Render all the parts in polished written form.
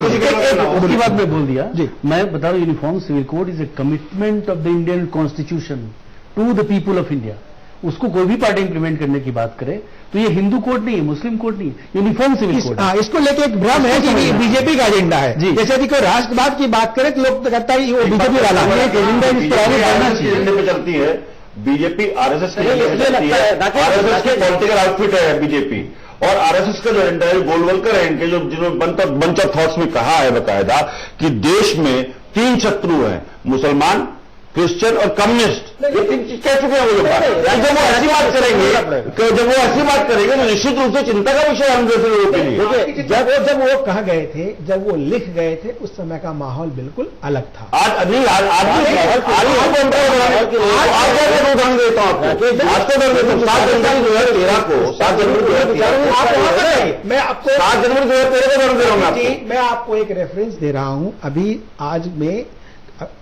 उसकी बात मैं बोल दिया जी। मैं बता रहा हूं, uniform civil code is a commitment of the Indian constitution to the people of India. उसको कोई भी पार्टी इंप्लीमेंट करने की बात करे तो ये हिंदू कोड नहीं है, मुस्लिम कोड नहीं है, यूनिफॉर्म सिविल कोड। इसको लेके एक भ्रम है कि बीजेपी का एजेंडा है जी। जैसे कि कोई राष्ट्रवाद की बात करे तो लोग तो कहता है वो बीजेपी वाला है, एजेंडा इस पर आगे बढ़ना चाहिए। एजेंडे पे चलती है बीजेपी, आरएसएस की आरएसएस की पॉलिटिकल आउटफिट है बीजेपी। और आरएसएस का जो एजेंडा है, गोलवलकर है इनके, जो जिन्होंने बंच ऑफ थॉट्स में कहा है बकायदा कि देश में 3 शत्रु हैं, मुसलमान, क्रिश्चियन और कम्युनिस्ट। ये 3 चीज कह चुके हैं वो लोग। जब वो ऐसी बात करेंगे तो निश्चित रूप से चिंता का विषय हम जैसे लोगों के लिए। जब वो कह गए थे, जब वो लिख गए थे, उस समय का माहौल बिल्कुल अलग था। आज उदाहरण देता हूँ आपको। आज को दर देता हूँ 7 जनवरी 2013 को, 7 जनवरी 2013 मैं आपको 7 जनवरी 2013 को दर दे रहा हूँ। मैं आपको एक रेफरेंस दे रहा हूं। अभी आज में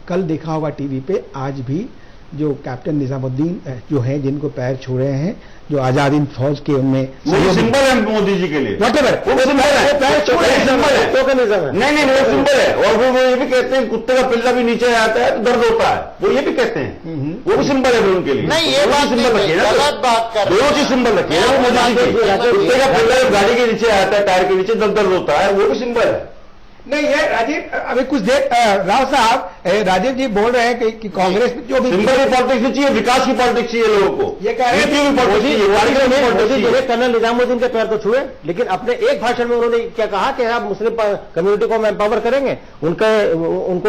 कल देखा होगा टीवी पे, आज भी जो कैप्टन निजामुद्दीन जो है, जिनको पैर छू रहे हैं, जो आजाद हिंद फौज के, उनमें सिंबल है मोदी जी के लिए, वॉटेवर वो सिंबल है, पैर छू रहे हैं, सिंबल है, टोकनिज्म है। नहीं, वो सिंबल है। और वो ये भी कहते हैं कुत्ते का पिल्ला भी नीचे आता है तो दर्द होता है, वो ये भी कहते हैं, वो भी सिंबल है उनके लिए। नहीं, ये बात सिंबल रखिए ना, गलत बात कर, दोनों चीज सिंबल रखिए ना। वो मोदी जी कुत्ते का पिल्ला गाड़ी के नीचे आता है, टायर के नीचे दर्द होता है, वो भी सिंबल है। नहीं है राजीव, अभी कुछ देर राव साहब, राजीव जी बोल रहे हैं कि कांग्रेस में जो भी सिंबल की पॉलिटिक्स नहीं चाहिए, विकास की पॉलिटिक्स चाहिए लोगों को। ये कह रहे हैं मोदी कर्नल निजामुद्दीन के पैर तो छुए, लेकिन अपने एक भाषण में उन्होंने क्या कहा कि आप मुस्लिम कम्युनिटी को हम एम्पावर करेंगे, उनको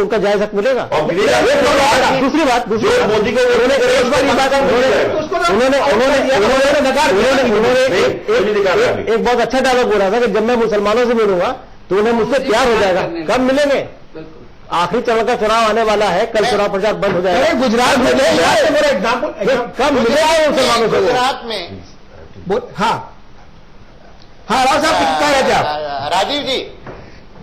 उनका जायज हक मिलेगा। दूसरी बात मोदी को एक बहुत अच्छा डायलॉग बोला था कि जब मैं मुसलमानों से मिलूंगा तो उन्हें मुझसे प्यार हो जाएगा। कब मिलेंगे? आखिरी चरण का चुनाव आने वाला है, कल चुनाव प्रचार बंद हो जाएगा। गुजरात में मेरा एग्जाम्पल कब मिलेगा मुसलमानों से? गुजरात में हाँ राव साहब कुछ कह रहे थे आप? राजीव जी,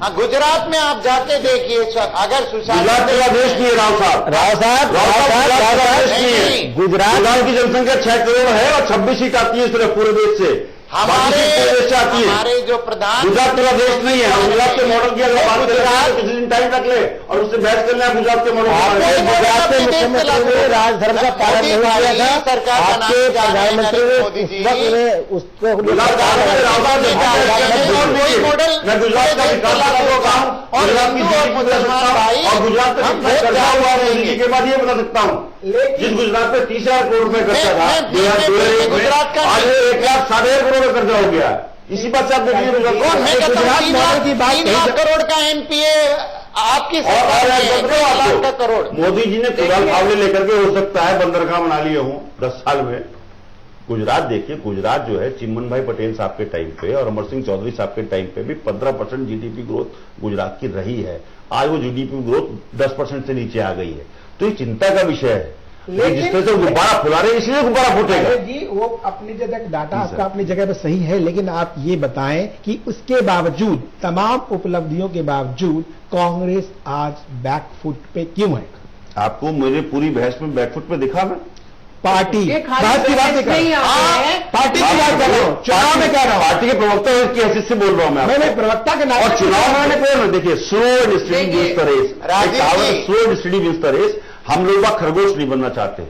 हाँ, गुजरात में आप जाके देखिए, अगर गुजरात का देश नहीं है राव साहब गुजरात की जनसंख्या 6 करोड़ है और 26 सीट आती है सिर्फ पूरे देश से। हमारे जो प्रधान, गुजरात का देश नहीं है। गुजरात के मॉडल की अगर बात करें, किसी दिन टाइम रख ले और उससे बहस करना है गुजरात के मॉडल। गुजरात के मुख्यमंत्री ने राजधर्म का पालन नहीं किया था, आपके प्रधानमंत्री ने उसको गुजरात का विकास और गुजरात में के बाद ये बता सकता हूँ, जिस गुजरात में 30,000 करोड़ रुपए खर्चा था, गुजरात का आज 1,60,000 करोड़ का कर्जा हो गया। इसी बात से आप देखिए, 3 लाख करोड़ का एमपीए आपकी सरकार का करोड़। मोदी जी ने कुदाल फावड़े लेकर के हो सकता है बंदरगाह बना लिए हों 10 साल में। गुजरात देखिए, गुजरात जो है चिमन भाई पटेल साहब के टाइम पे और अमर सिंह चौधरी साहब के टाइम पे भी 15% जीडीपी ग्रोथ गुजरात की रही है। आज वो जीडीपी ग्रोथ 10% से नीचे आ गई है। तो ये चिंता का विषय है। लेकिन जिस तरह से गुब्बारा फुला रहे हैं, इसलिए गुब्बारा फूटेगा जी। वो अपनी जगह डाटा आपका अपनी जगह पर सही है, लेकिन आप ये बताएं कि उसके बावजूद, तमाम उपलब्धियों के बावजूद, कांग्रेस आज बैकफुट पे क्यों है? आपको मेरे पूरी बहस में बैकफुट पे दिखा मैं? पार्टी की बात नहीं पार्टी की बात कर रहा हूँ, चुनाव में कह रहा हूँ। पार्टी के प्रवक्ता की हैसियत से बोल रहा हूं मैं प्रवक्ता के नाम। और चुनाव में कौन? देखिए, slow distributing wins the race, slow distributing wins the race. हम लोग खरगोश नहीं बनना चाहते,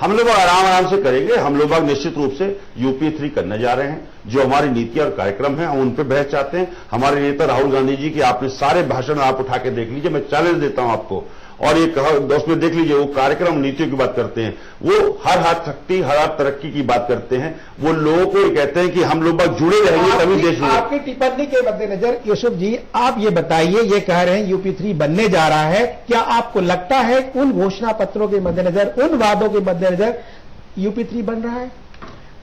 हम लोग आराम से करेंगे। हम लोग निश्चित रूप से यूपीए 3 करने जा रहे हैं। जो हमारी नीति और कार्यक्रम है हम उन पर बहस चाहते हैं। हमारे नेता राहुल गांधी जी की आपने सारे भाषण आप उठा के देख लीजिए, मैं चैलेंज देता हूं आपको। और ये उसमें देख लीजिए, वो कार्यक्रम नीतियों की बात करते हैं, वो हर हाथ शक्ति, हर हाथ तरक्की की बात करते हैं। वो लोगों को ये कहते हैं कि हम लोग जुड़े रहेंगे तभी देश में। आपकी टिप्पणी के मद्देनजर यूसुफ जी, आप ये बताइए, ये कह रहे हैं यूपी 3 बनने जा रहा है, क्या आपको लगता है उन घोषणा पत्रों के मद्देनजर, उन वादों के मद्देनजर यूपी 3 बन रहा है?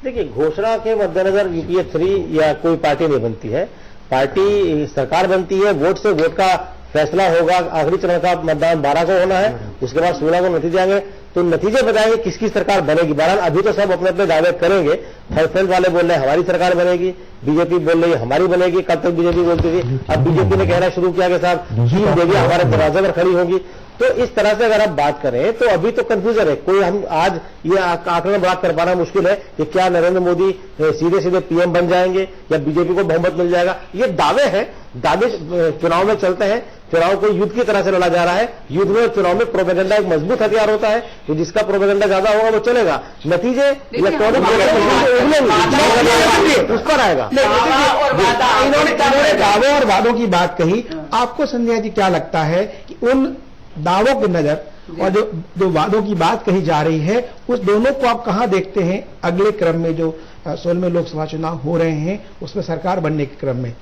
देखिए, घोषणा के मद्देनजर यूपीए 3 या कोई पार्टी नहीं बनती है। पार्टी सरकार बनती है, वोट से वोट का फैसला होगा। आखिरी चरण का मतदान 12 को होना है, उसके बाद 16 को नतीजे आएंगे, तो नतीजे बताएंगे किसकी सरकार बनेगी। बहरहाल अभी तो सब अपने अपने दावे करेंगे। थर्ड फ्रंट वाले बोल रहे हैं हमारी सरकार बनेगी, बीजेपी बोल रही है हमारी बनेगी। कल तक बीजेपी बोलती थी, अब बीजेपी ने कहना शुरू किया कि साहब जीत देगी, हमारे दरवाजे पर खड़ी होगी। तो इस तरह से अगर आप बात करें तो अभी तो कंफ्यूजन है। कोई हम आज ये आंकड़े बात कर पाना मुश्किल है कि क्या नरेंद्र मोदी सीधे सीधे पीएम बन जाएंगे या बीजेपी को बहुमत मिल जाएगा। ये दावे हैं, दावे चुनाव में चलते हैं, चुनाव को युद्ध की तरह से लड़ा जा रहा है। युद्ध में चुनाव में प्रोपेगेंडा एक मजबूत हथियार होता है, तो जिसका प्रोपेगेंडा ज्यादा होगा वो चलेगा, नतीजे इलेक्ट्रॉनिक उस पर आएगा। इन्होंने दावों और वादों की बात कही, आपको संध्या जी क्या लगता है कि उन दावों की नजर और जो वादों की बात कही जा रही है, उस दोनों को आप कहां देखते हैं अगले क्रम में, जो 16 में लोकसभा चुनाव हो रहे हैं उसमें सरकार बनने के क्रम में?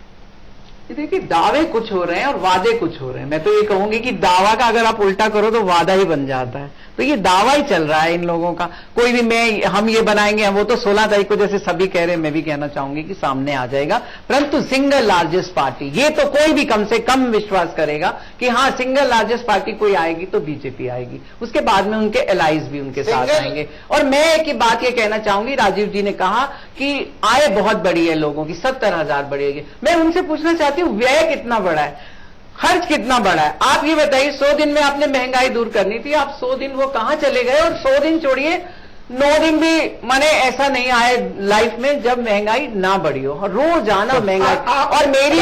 देखिए, दावे कुछ हो रहे हैं और वादे कुछ हो रहे हैं। मैं तो ये कहूंगी कि दावा का अगर आप उल्टा करो तो वादा ही बन जाता है। तो ये दावा ही चल रहा है इन लोगों का। कोई भी हम ये बनाएंगे, वो तो 16 तारीख को जैसे सभी कह रहे हैं, मैं भी कहना चाहूंगी कि सामने आ जाएगा। परंतु सिंगल लार्जेस्ट पार्टी, ये तो कोई भी कम से कम विश्वास करेगा कि हाँ, सिंगल लार्जेस्ट पार्टी कोई आएगी तो बीजेपी आएगी। उसके बाद में उनके एलाइज भी उनके साथ आएंगे। और मैं एक बात ये कहना चाहूंगी, राजीव जी ने कहा कि आय बहुत बड़ी है लोगों की, 70,000 बढ़ेगी। मैं उनसे पूछना चाहती हूँ, व्यय कितना बड़ा है, खर्च कितना बड़ा है? आप ये बताइए, 100 दिन में आपने महंगाई दूर करनी थी, आप 100 दिन वो कहां चले गए? और 100 दिन छोड़िए, 9 दिन भी माने ऐसा नहीं आए लाइफ में जब महंगाई ना बढ़ी हो, रोज आना महंगाई। और मेरी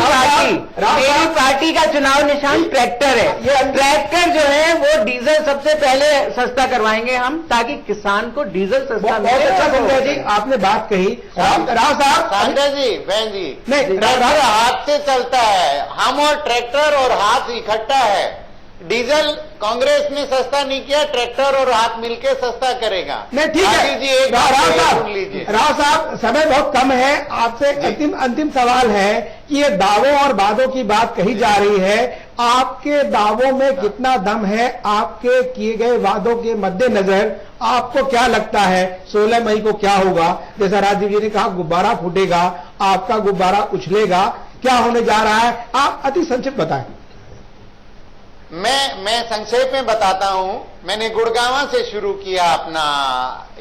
पार्टी का चुनाव निशान ट्रैक्टर है। ये ट्रैक्टर जो है वो डीजल सबसे पहले सस्ता करवाएंगे हम, ताकि किसान को डीजल सस्ता मिले। बहुत अच्छा संजय जी आपने बात कही। राव साहब, संजय जी, बहन जी, नहीं, ट्रैक्टर हाथ से चलता है, हम और ट्रैक्टर और हाथ इकट्ठा है। डीजल कांग्रेस ने सस्ता नहीं किया, ट्रैक्टर और हाथ मिलकर सस्ता करेगा। नहीं, ठीक है जी, एक राव साहब, समय बहुत कम है, आपसे अंतिम सवाल है कि ये दावों और वादों की बात कही जा रही है, आपके दावों में कितना दम है? आपके किए गए वादों के मद्देनजर आपको क्या लगता है 16 मई को क्या होगा? जैसा राजीव जी ने कहा, गुब्बारा फूटेगा, आपका गुब्बारा उछलेगा, क्या होने जा रहा है? आप अति संक्षिप्त बताएं। मैं संक्षेप में बताता हूं। मैंने गुड़गांव से शुरू किया अपना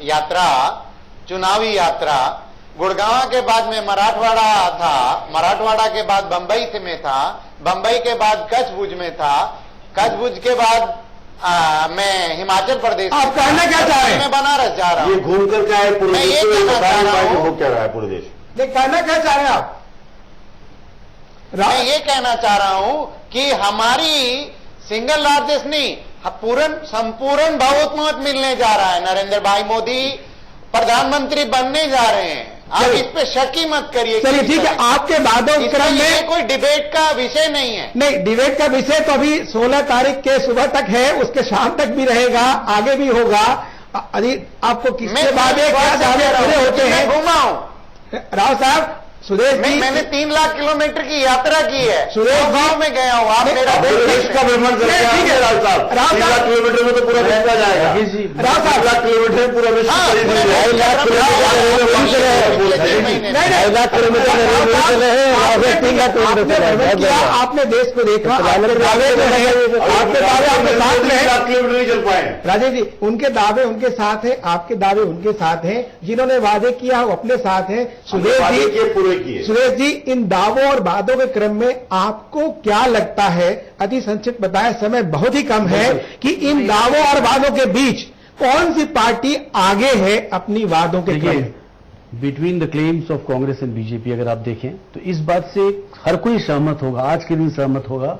यात्रा, चुनावी यात्रा। गुड़गांव के बाद में मराठवाड़ा था, मराठवाड़ा के बाद बंबई से मैं था, बंबई के बाद कच्छ भुज में था, कच्छ भुज के बाद मैं हिमाचल प्रदेश। आप कहना क्या चाह रहे हैं? मैं बनारस जा रहा हूं। ये घूम कर क्या है पूरे मैं देश ये में, कहना चाह रहा हूं, हो क्या रहा है पूरे देश? कहना क्या चाह रहे हैं आप? मैं ये कहना चाह रहा हूं कि हमारी सिंगल लार्जेस्ट नहीं, संपूर्ण बहुमत मिलने जा रहा है। नरेंद्र भाई मोदी प्रधानमंत्री बनने जा रहे हैं। आप इस पे शक ही मत करिए। चलिए ठीक है, आपके वादों के क्रम में कोई डिबेट का विषय नहीं है। नहीं, डिबेट का विषय तो अभी 16 तारीख के सुबह तक है, उसके शाम तक भी रहेगा, आगे भी होगा। अभी आपको किसके वादे क्या दावे पूरे होते हैं? घूमा हूं राव साहब, सुरेश जी, मैंने 3 लाख किलोमीटर की यात्रा की है, सुरेश गांव में गया हूं। आप मेरा देश का भ्रमण करके आए हैं राव साहब। 3 लाख किलोमीटर में तो पूरा विश्व आ जाएगा। राव साहब, 3 लाख किलोमीटर में पूरा विश्व खरीद लीजिए। 2.5 लाख किलोमीटर आपने देश को देखा, आपके दावे जो है, आपके दावे आपके साथ 3 लाख हैं। किलोमीटर नहीं चल पाए। राजेश जी, उनके दावे उनके साथ हैं, आपके दावे उनके साथ हैं, जिन्होंने वादे किया वो अपने साथ हैं। सुरेश जी, इन दावों और वादों के क्रम में आपको क्या लगता है, अति संक्षिप्त बताएं, समय बहुत ही कम है, कि इन दावों और वादों के बीच कौन सी पार्टी आगे है अपनी वादों के क्रम में? Between the claims of Congress and BJP अगर आप देखें तो इस बात से हर कोई सहमत होगा, आज के दिन सहमत होगा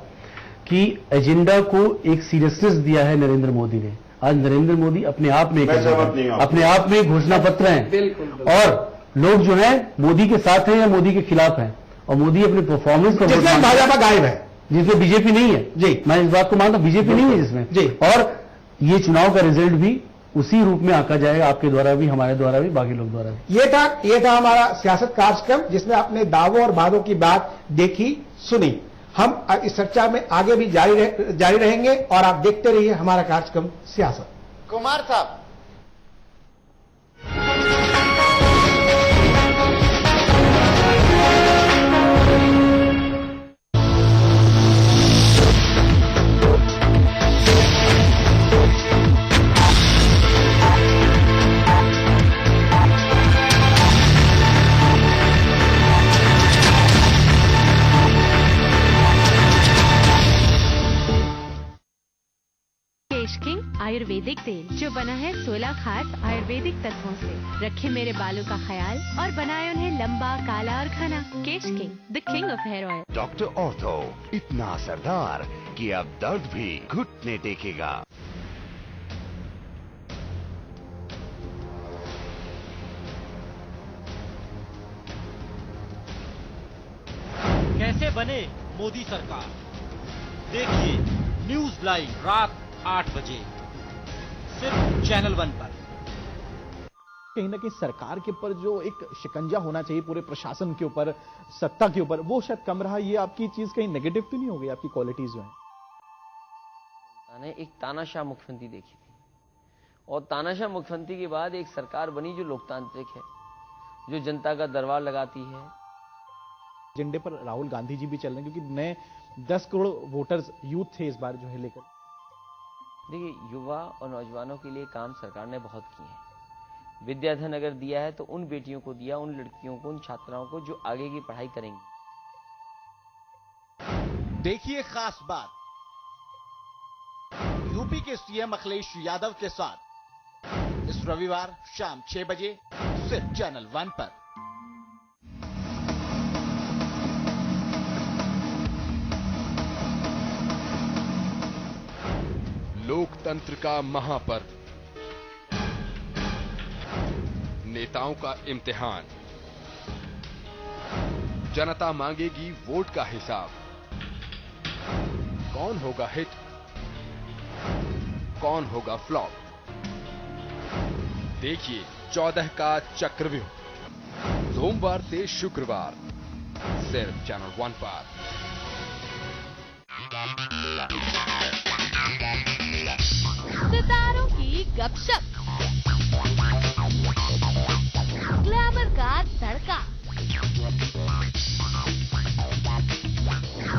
कि एजेंडा को एक सीरियसनेस दिया है नरेंद्र मोदी ने। आज नरेंद्र मोदी अपने आप में अपने आप में घोषणा पत्र हैं, और लोग जो है मोदी के साथ हैं या मोदी के खिलाफ हैं, और मोदी अपने परफॉर्मेंस को, जिसमें भाजपा गायब है, जिसमें बीजेपी नहीं है जी, मैं इस बात को मानता हूं, बीजेपी नहीं है जिसमें जी। और ये चुनाव का रिजल्ट भी उसी रूप में आका जाएगा, आपके द्वारा भी, हमारे द्वारा भी, बाकी लोग द्वारा भी। ये था हमारा सियासत कार्यक्रम, जिसमें आपने दावों और वादों की बात देखी, सुनी। हम इस चर्चा में आगे भी जारी रहेंगे, और आप देखते रहिए हमारा कार्यक्रम सियासत। कुमार साहब, किंग आयुर्वेदिक तेल जो बना है 16 खास आयुर्वेदिक तत्वों से। रखे मेरे बालों का ख्याल और बनाए उन्हें लंबा, काला और घना। Kesh King, the king of hair oil. Doctor Ortho, इतना असरदार कि अब दर्द भी घुटने टेकेगा। कैसे बने मोदी सरकार, देखिए न्यूज लाइव रात 8 बजे सिर्फ चैनल 1 पर। कहीं ना कहीं सरकार के ऊपर जो एक शिकंजा होना चाहिए पूरे प्रशासन के ऊपर, सत्ता के ऊपर, वो शायद कम रहा। ये आपकी चीज कहीं नेगेटिव तो नहीं हो गई, आपकी क्वालिटीज जो है? मैंने एक तानाशाह मुख्यमंत्री देखी थी और तानाशाह मुख्यमंत्री के बाद एक सरकार बनी जो लोकतांत्रिक है, जो जनता का दरबार लगाती है। एजेंडे पर राहुल गांधी जी भी चल रहे हैं क्योंकि नए 10 करोड़ वोटर्स यूथ थे इस बार जो है लेकर। देखिए, युवा और नौजवानों के लिए काम सरकार ने बहुत किए हैं। विद्याधन अगर दिया है तो उन बेटियों को दिया, उन लड़कियों को, उन छात्राओं को जो आगे की पढ़ाई करेंगी। देखिए खास बात, यूपी के सीएम अखिलेश यादव के साथ इस रविवार शाम 6 बजे सिर्फ चैनल 1 पर। लोकतंत्र का महापर्व, नेताओं का इम्तिहान, जनता मांगेगी वोट का हिसाब। कौन होगा हिट, कौन होगा फ्लॉप, देखिए 14 का चक्रव्यूह, सोमवार से शुक्रवार सिर्फ चैनल 1 पर। सितारों की गपशप, ग्लैमर का तड़का,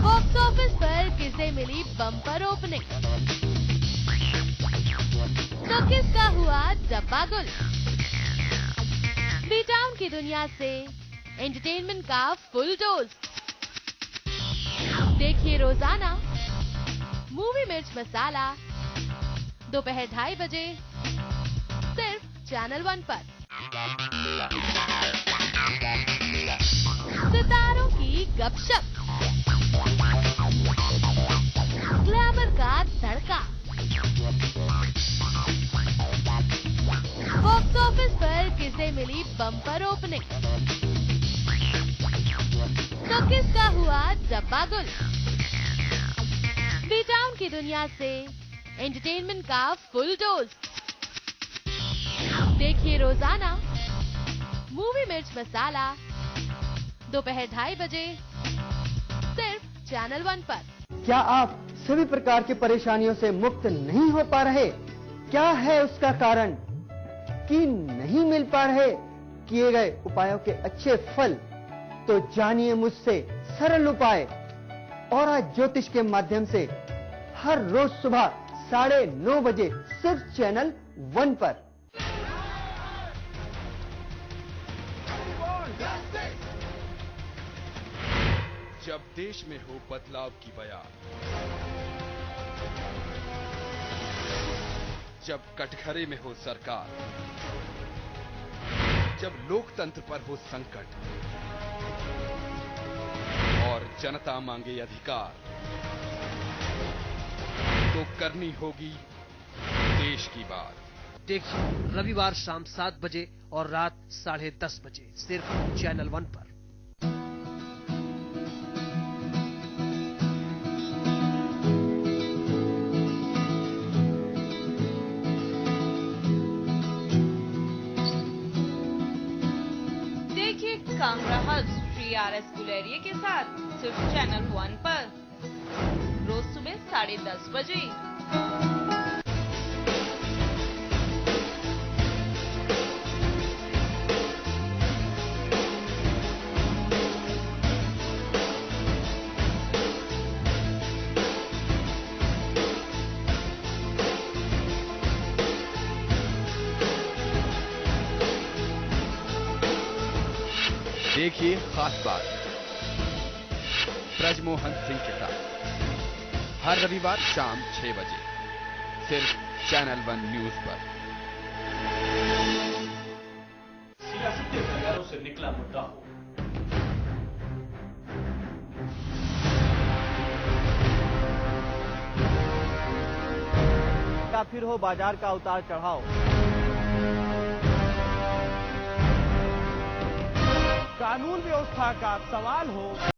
बॉक्स ऑफिस पर किसे मिली बम्पर ओपनिंग, तो किसका हुआ डब्बा गुल। बी टाउन की दुनिया से एंटरटेनमेंट का फुल डोज देखिए रोजाना मूवी मिर्च मसाला दोपहर 2:30 बजे सिर्फ चैनल 1 पर। सितारों की गपशप, ग्लैमर का तड़का, बॉक्स ऑफिस पर किसे मिली बम्पर ओपनिंग, तो किसका हुआ डब्बा गुल। बी टाउन की दुनिया से एंटरटेनमेंट का फुल डोज देखिए रोजाना मूवी मिर्च मसाला दोपहर 2:30 बजे सिर्फ चैनल 1 पर। क्या आप सभी प्रकार की परेशानियों से मुक्त नहीं हो पा रहे? क्या है उसका कारण कि नहीं मिल पा रहे किए गए उपायों के अच्छे फल? तो जानिए मुझसे सरल उपाय और आज ज्योतिष के माध्यम से हर रोज सुबह 9:30 बजे सिर्फ चैनल 1 पर। जब देश में हो बदलाव की बयार, जब कटघरे में हो सरकार, जब लोकतंत्र पर हो संकट और जनता मांगे अधिकार, तो करनी होगी देश की बात। देखिए रविवार शाम 7 बजे और रात 10:30 बजे सिर्फ चैनल 1 पर। देखिए कामरा हज श्री RS गुलेरिया के साथ सिर्फ चैनल 1 पर रोज सुबह 10:30 बजे। देखिए खास बात, ब्रजमोहन सिंह के साथ हर रविवार शाम 6 बजे सिर्फ चैनल 1 न्यूज पर। सियासत के हथियारों से निकला मुद्दा हो, या फिर हो बाजार का उतार चढ़ाव, कानून व्यवस्था का सवाल हो,